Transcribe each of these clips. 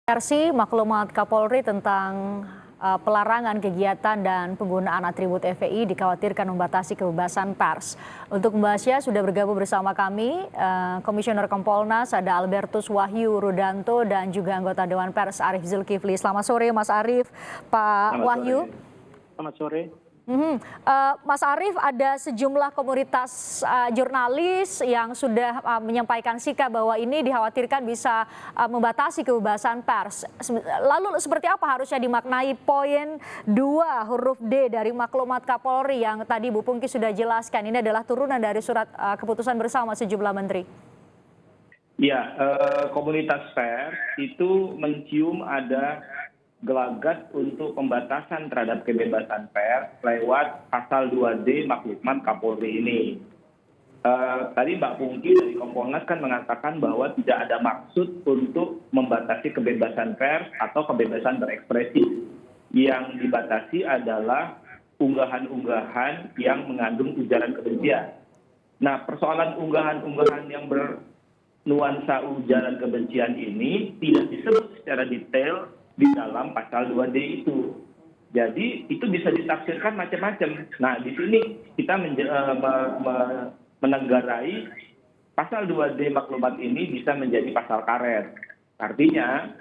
Versi maklumat Kapolri tentang pelarangan kegiatan dan penggunaan atribut FPI dikhawatirkan membatasi kebebasan pers. Untuk membahasnya sudah bergabung bersama kami Komisioner Kompolnas ada Albertus Wahyu Rudanto dan juga anggota Dewan Pers Arief Zulkifli. Selamat sore Mas Arief, Pak Wahyu. Selamat sore. Mas Arief, ada sejumlah komunitas jurnalis yang sudah menyampaikan sikap bahwa ini dikhawatirkan bisa membatasi kebebasan pers. Lalu seperti apa harusnya dimaknai poin 2 huruf D dari maklumat Kapolri yang tadi Bu Pungki sudah jelaskan? Ini adalah turunan dari surat keputusan bersama sejumlah menteri. Ya, komunitas pers itu mencium ada gelagat untuk pembatasan terhadap kebebasan pers lewat pasal 2D maklumat Kapolri ini. Tadi Mbak Pungki dari Kompolnas kan mengatakan bahwa tidak ada maksud untuk membatasi kebebasan pers atau kebebasan berekspresi. Yang dibatasi adalah unggahan-unggahan yang mengandung ujaran kebencian. Nah, persoalan unggahan-unggahan yang bernuansa ujaran kebencian ini tidak disebut secara detail di dalam pasal 2D itu. Jadi itu bisa ditafsirkan macam-macam. Nah, di sini kita menenggarai pasal 2D maklumat ini bisa menjadi pasal karet. Artinya,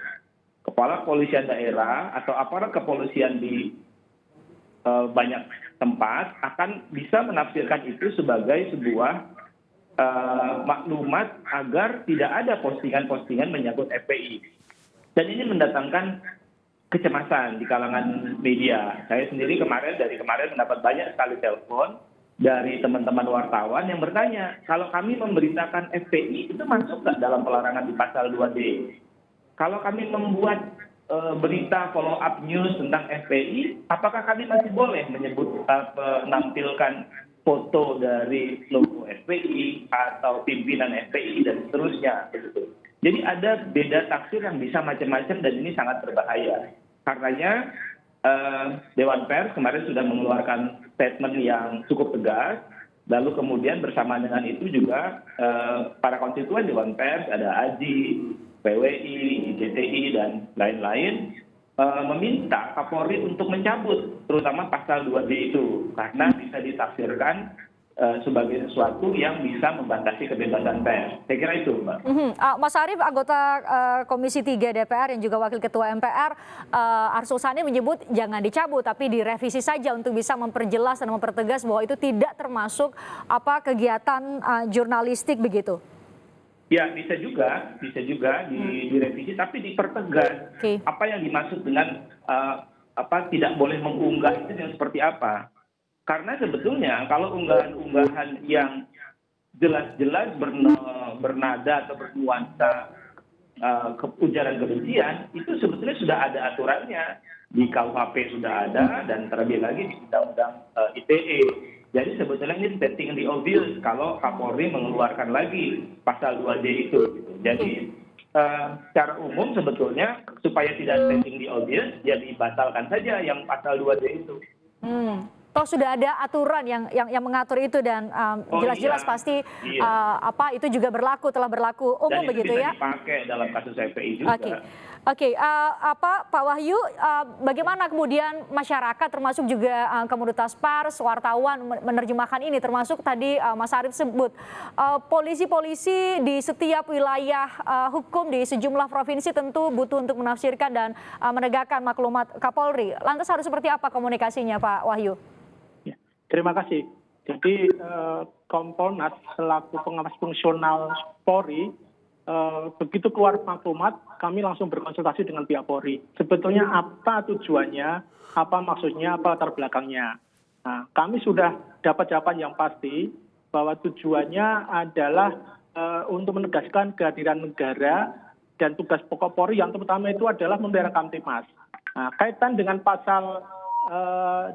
kepala kepolisian daerah atau aparat kepolisian di banyak tempat akan bisa menafsirkan itu sebagai sebuah maklumat agar tidak ada postingan-postingan menyangkut FPI. Dan ini mendatangkan kecemasan di kalangan media. Saya sendiri dari kemarin mendapat banyak sekali telepon dari teman-teman wartawan yang bertanya, kalau kami memberitakan FPI itu masuk nggak dalam pelarangan di pasal 2D? Kalau kami membuat berita follow up news tentang FPI, apakah kami masih boleh menampilkan foto dari logo FPI atau pimpinan FPI dan seterusnya? Jadi ada beda tafsir yang bisa macam-macam dan ini sangat berbahaya. Karenanya Dewan Pers kemarin sudah mengeluarkan statement yang cukup tegas. Lalu kemudian bersama dengan itu juga para konstituen Dewan Pers, ada AJI, PWI, ICTI, dan lain-lain meminta Kapolri untuk mencabut terutama pasal 2D itu. Karena bisa ditafsirkan sebagai sesuatu yang bisa membatasi kebebasan pers. Saya kira itu, Mbak. Mas Arief, anggota Komisi 3 DPR yang juga Wakil Ketua MPR, Arsul Sani menyebut jangan dicabut, tapi direvisi saja untuk bisa memperjelas dan mempertegas bahwa itu tidak termasuk kegiatan jurnalistik begitu. Ya, bisa juga direvisi, tapi dipertegas. Okay. Apa yang dimaksud dengan tidak boleh mengunggah itu yang seperti apa? Karena sebetulnya kalau unggahan-unggahan yang jelas-jelas bernada atau bernuansa ujaran kebencian, itu sebetulnya sudah ada aturannya. Di KUHP sudah ada dan terlebih lagi di Undang-Undang ITE. Jadi sebetulnya ini stating the obvious kalau Kapolri mengeluarkan lagi pasal 2D itu. Jadi secara umum sebetulnya supaya tidak stating the obvious, ya dibatalkan saja yang pasal 2D itu. Toh sudah ada aturan yang mengatur itu dan jelas-jelas pasti itu juga telah berlaku umum dan begitu ya. Dan itu bisa dipakai dalam kasus FPI juga. Oke. Pak Wahyu, bagaimana kemudian masyarakat termasuk juga komunitas pers, wartawan menerjemahkan ini, termasuk tadi Mas Arief sebut polisi-polisi di setiap wilayah hukum di sejumlah provinsi tentu butuh untuk menafsirkan dan menegakkan maklumat Kapolri. Lantas harus seperti apa komunikasinya, Pak Wahyu? Terima kasih. Jadi Kompolnas selaku pengawas fungsional Polri, begitu keluar maklumat, kami langsung berkonsultasi dengan pihak Polri. Sebetulnya apa tujuannya, apa maksudnya, apa latar belakangnya. Nah, kami sudah dapat jawaban yang pasti bahwa tujuannya adalah untuk menegaskan kehadiran negara dan tugas pokok Polri yang terutama itu adalah memelihara Kamtipmas. Nah, kaitan dengan pasal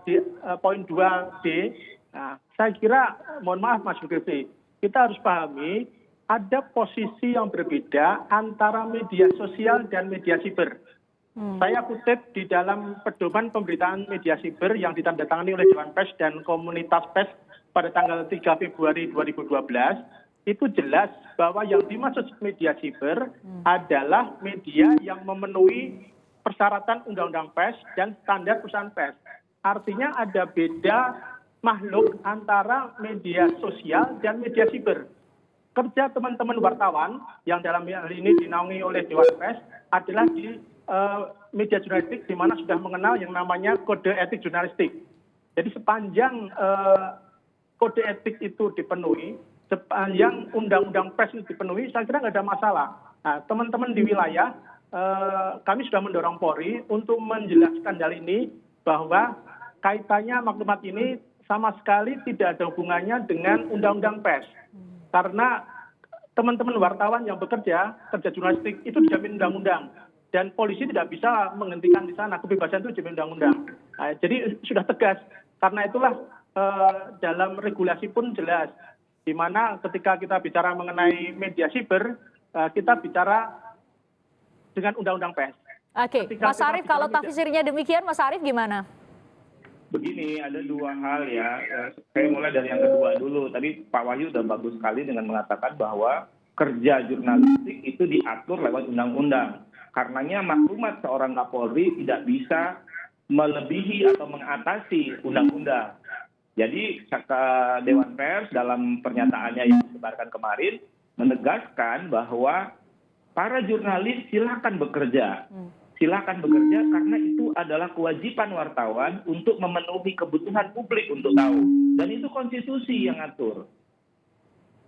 di poin 2D, nah, saya kira, mohon maaf Mas Zulkifli, kita harus pahami ada posisi yang berbeda antara media sosial dan media siber. Saya kutip di dalam pedoman pemberitaan media siber yang ditandatangani oleh Dewan Pers dan Komunitas Pers pada tanggal 3 Februari 2012, itu jelas bahwa yang dimaksud media siber adalah media yang memenuhi persyaratan undang-undang pers dan standar perusahaan pers. Artinya ada beda makhluk antara media sosial dan media siber. Kerja teman-teman wartawan yang dalam hal ini dinaungi oleh Dewan Pers adalah di media jurnalistik, di mana sudah mengenal yang namanya kode etik jurnalistik. Jadi sepanjang kode etik itu dipenuhi, sepanjang undang-undang pers itu dipenuhi, saya kira nggak ada masalah. Nah, teman-teman di wilayah, kami sudah mendorong Polri untuk menjelaskan hal ini bahwa kaitannya maklumat ini sama sekali tidak ada hubungannya dengan undang-undang pers. Karena teman-teman wartawan yang bekerja, kerja jurnalistik itu dijamin undang-undang. Dan polisi tidak bisa menghentikan di sana, kebebasan itu dijamin undang-undang. Nah, jadi sudah tegas. Karena itulah dalam regulasi pun jelas. Di mana ketika kita bicara mengenai media siber, kita bicara dengan undang-undang pers. Oke, Mas Arief, kalau tafsirnya demikian, Mas Arief gimana? Begini, ada dua hal ya. Saya mulai dari yang kedua dulu. Tadi Pak Wahyu sudah bagus sekali dengan mengatakan bahwa kerja jurnalistik itu diatur lewat undang-undang. Karenanya maklumat seorang Kapolri tidak bisa melebihi atau mengatasi undang-undang. Jadi Dewan Pers dalam pernyataannya yang disebarkan kemarin menegaskan bahwa para jurnalis silakan bekerja. Silakan bekerja karena itu adalah kewajiban wartawan untuk memenuhi kebutuhan publik untuk tahu. Dan itu konstitusi yang ngatur.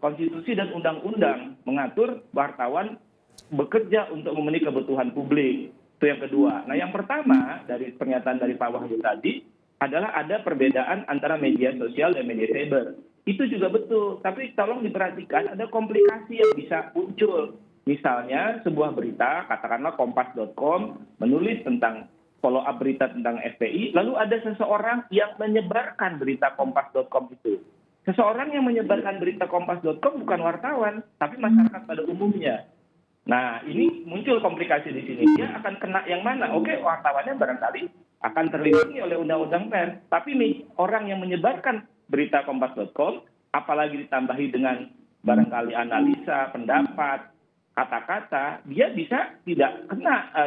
Konstitusi dan undang-undang mengatur wartawan bekerja untuk memenuhi kebutuhan publik. Itu yang kedua. Nah, yang pertama dari pernyataan dari Pak Wahyu tadi adalah ada perbedaan antara media sosial dan media cyber. Itu juga betul, tapi tolong diperhatikan ada komplikasi yang bisa muncul. Misalnya sebuah berita, katakanlah kompas.com, menulis tentang follow up berita tentang FPI, lalu ada seseorang yang menyebarkan berita kompas.com itu. Seseorang yang menyebarkan berita kompas.com bukan wartawan, tapi masyarakat pada umumnya. Nah, ini muncul komplikasi di sini. Dia akan kena yang mana? Oke, wartawannya barangkali akan terlindungi oleh undang-undang pers. Tapi orang yang menyebarkan berita kompas.com, apalagi ditambahi dengan barangkali analisa, pendapat, kata-kata, dia bisa tidak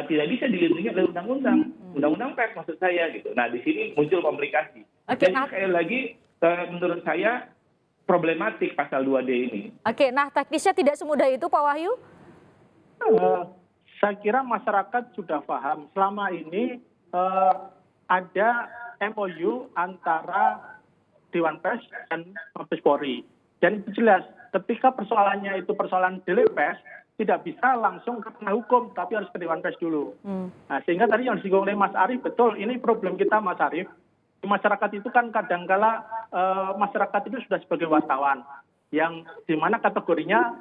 bisa dilindungi oleh undang-undang pers maksud saya gitu. Nah, di sini muncul komplikasi. Jadi sekali lagi menurut saya problematik pasal 2D ini. Oke, nah teknisnya tidak semudah itu Pak Wahyu? Saya kira masyarakat sudah paham. Selama ini ada MOU antara Dewan Pers dan Mabes Polri. Dan itu jelas, ketika persoalannya itu persoalan delik pers, tidak bisa langsung ke ranah hukum, tapi harus ke Dewan Pers dulu. Nah, sehingga tadi yang disinggung oleh Mas Arief, betul, ini problem kita Mas Arief. Di masyarakat itu kan kadangkala masyarakat itu sudah sebagai wartawan, yang dimana kategorinya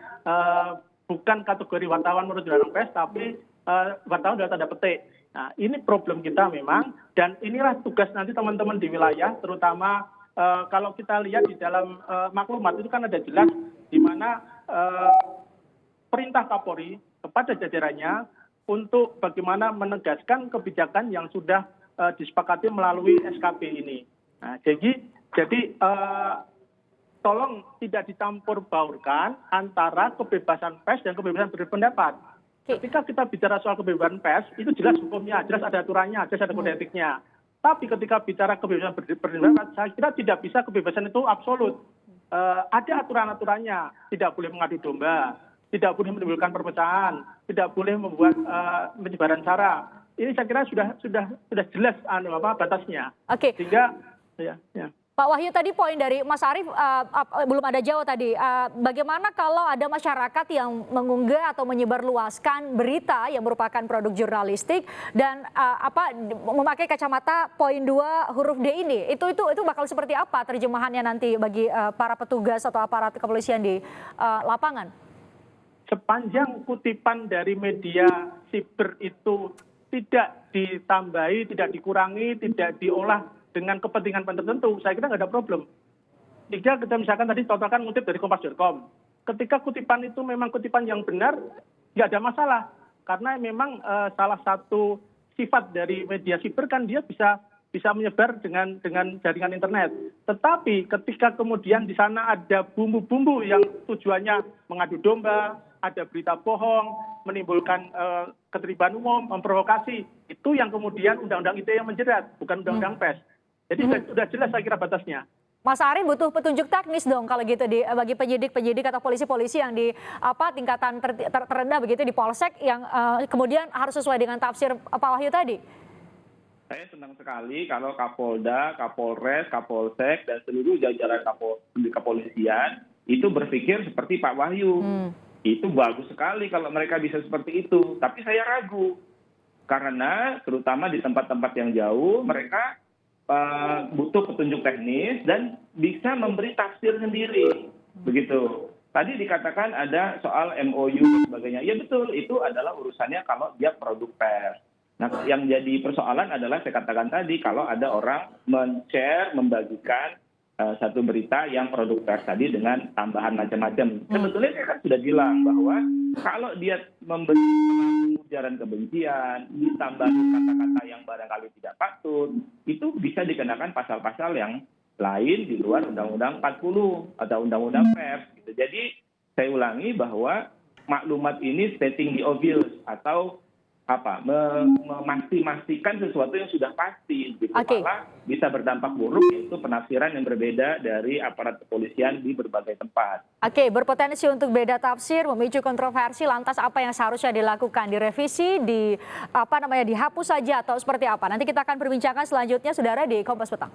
bukan kategori wartawan menurut Dewan Pers, tapi wartawan dalam tanda petik. Nah, ini problem kita memang, dan inilah tugas nanti teman-teman di wilayah, terutama kalau kita lihat di dalam maklumat itu kan ada jelas di mana perintah Kapolri kepada jajarannya untuk bagaimana menegaskan kebijakan yang sudah disepakati melalui SKP ini. Nah, jadi tolong tidak dicampur baurkan antara kebebasan pers dan kebebasan berpendapat. Ketika kita bicara soal kebebasan pers, itu jelas hukumnya, jelas ada aturannya, jelas ada kode etiknya. Tapi ketika bicara kebebasan berpendapat, saya kira tidak bisa kebebasan itu absolut. Ada aturan-aturannya, tidak boleh mengadu domba, tidak boleh menimbulkan perpecahan, tidak boleh membuat penyebaran sara. Ini saya kira sudah jelas batasnya. Oke. Sehingga ya. Pak Wahyu, tadi poin dari Mas Arief belum ada jawab tadi. Bagaimana kalau ada masyarakat yang mengunggah atau menyebarluaskan berita yang merupakan produk jurnalistik dan memakai kacamata poin 2 huruf D ini? Itu bakal seperti apa terjemahannya nanti bagi para petugas atau aparat kepolisian di lapangan? Sepanjang kutipan dari media siber itu tidak ditambahi, tidak dikurangi, tidak diolah dengan kepentingan tertentu, saya kira nggak ada problem. Jika kita misalkan tadi totalkan ngutip dari kompas.com, ketika kutipan itu memang kutipan yang benar, nggak ada masalah. Karena memang salah satu sifat dari media siber kan dia bisa bisa menyebar dengan jaringan internet. Tetapi ketika kemudian di sana ada bumbu-bumbu yang tujuannya mengadu domba, ada berita bohong, menimbulkan keterlibatan umum, memprovokasi, itu yang kemudian Undang-Undang ITE yang menjerat, bukan Undang-Undang PES. Jadi sudah jelas saya kira batasnya. Mas Arief butuh petunjuk teknis dong kalau gitu bagi penyidik atau polisi-polisi yang di tingkatan terendah begitu di Polsek yang kemudian harus sesuai dengan tafsir Pak Wahyu tadi. Saya senang sekali kalau Kapolda, Kapolres, Kapolsek, dan seluruh jajaran kepolisian itu berpikir seperti Pak Wahyu. Itu bagus sekali kalau mereka bisa seperti itu. Tapi saya ragu. Karena terutama di tempat-tempat yang jauh, mereka butuh petunjuk teknis dan bisa memberi tafsir sendiri. Begitu. Tadi dikatakan ada soal MOU dan sebagainya. Ya betul, itu adalah urusannya kalau dia produk pers. Nah, yang jadi persoalan adalah saya katakan tadi, kalau ada orang men-share, membagikan satu berita yang produk pers tadi dengan tambahan macam-macam. Sebetulnya saya kan sudah bilang bahwa kalau dia memberi ujaran kebencian, ditambah kata-kata yang barangkali tidak patut, itu bisa dikenakan pasal-pasal yang lain di luar Undang-Undang 40 atau Undang-Undang pers. Gitu. Jadi saya ulangi bahwa maklumat ini stating the obvious atau memastikan sesuatu yang sudah pasti, gitu. Malah bisa berdampak buruk, yaitu penafsiran yang berbeda dari aparat kepolisian di berbagai tempat. Berpotensi untuk beda tafsir, memicu kontroversi. Lantas apa yang seharusnya dilakukan? Direvisi, dihapus saja atau seperti apa? Nanti kita akan berbincangkan selanjutnya, saudara, di Kompas Petang.